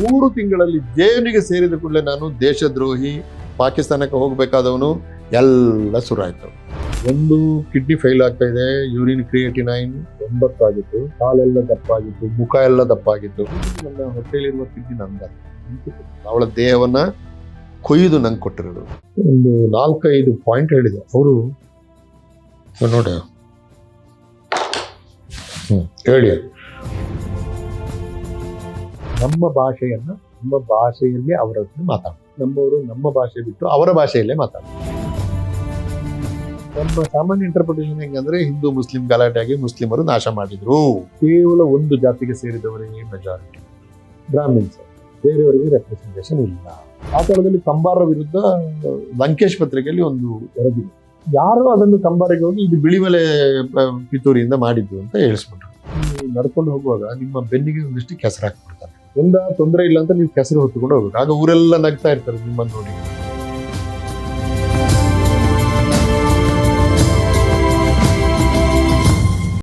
3 ತಿಂಗಳಲ್ಲಿ ಜೈಲಿಗೆ ಸೇರಿದ ಕೂಡಲೇ ನಾನು ದೇಶದ್ರೋಹಿ, ಪಾಕಿಸ್ತಾನಕ್ಕೆ ಹೋಗಬೇಕಾದವನು ಎಲ್ಲ ಶುರುವಾಯಿತು. ಒಂದು ಕಿಡ್ನಿ ಫೈಲ್ ಆಗ್ತಾ ಇದೆ, ಯೂರಿನ್ ಕ್ರಿಯೇಟಿನೈನ್ 9 ಆಗಿತ್ತು, ಕಾಲೆಲ್ಲ ದಪ್ಪಾಗಿತ್ತು, ಮುಖ ಎಲ್ಲ ದಪ್ಪಾಗಿತ್ತು. ನನ್ನ ಹೊಟ್ಟೆಯಲ್ಲಿರುವ ಕಿಡ್ನಿ ನಂದಲ್ಲ, ಅವಳ ದೇಹವನ್ನ ಕೊಯ್ದು ನಂಗೆ ಕೊಟ್ಟಿರೋದು. ಒಂದು 4-5 ಪಾಯಿಂಟ್ ಹೇಳಿದೆ ಅವರು. ನೋಡಿ ಹೇಳಿ, ನಮ್ಮ ಭಾಷೆಯಲ್ಲೇ ಅವರ ಹತ್ರ ಮಾತಾಡ, ನಮ್ಮವರು ನಮ್ಮ ಭಾಷೆ ಬಿಟ್ಟು ಅವರ ಭಾಷೆಯಲ್ಲೇ ಮಾತಾಡ. ನಮ್ಮ ಸಾಮಾನ್ಯ ಇಂಟರ್ಪ್ರಿಟೇಷನ್ ಹೆಂಗಂದ್ರೆ ಹಿಂದೂ ಮುಸ್ಲಿಂ ಗಲಾಟೆಯಾಗಿ ಮುಸ್ಲಿಮರು ನಾಶ ಮಾಡಿದ್ರು, ಕೇವಲ ಒಂದು ಜಾತಿಗೆ ಸೇರಿದವರಿಗೆ ಮೆಜಾರಿಟಿ, ಬ್ರಾಹ್ಮಿನ್ಸ್, ಬೇರೆಯವರಿಗೆ ರೆಪ್ರೆಸೆಂಟೇಷನ್ ಇಲ್ಲ. ಆ ಕಾಲದಲ್ಲಿ ಕಂಬಾರರ ವಿರುದ್ಧ ಲಂಕೇಶ್ ಪತ್ರಿಕೆಯಲ್ಲಿ ಒಂದು ವರದಿ, ಯಾರು ಅದನ್ನು ಕಂಬಾರಿಗೆ ಹೋಗಿ ಇದು ಬಿಳಿಮಲೆ ಪಿತೂರಿಯಿಂದ ಮಾಡಿದ್ದು ಅಂತ ಹೇಳಿಸ್ಬಿಟ್ರು. ನಡ್ಕೊಂಡು ಹೋಗುವಾಗ ನಿಮ್ಮ ಬೆನ್ನಿಗೆ ಒಂದಿಷ್ಟು ಕೆಸರು ಹಾಕ್ಬಿಡ್ತಾರೆ. ತೊಂದರೆ ಇಲ್ಲ ಅಂತ ನೀವು ಕೆಸರು ಹೊತ್ತುಕೊಂಡು ಹೋಗ್ಬೇಕು. ಆಗ ಊರೆಲ್ಲ ನಗ್ತಾ ಇರ್ತಾರೆ ನಿಮ್ಮನ್ನು ನೋಡಿ.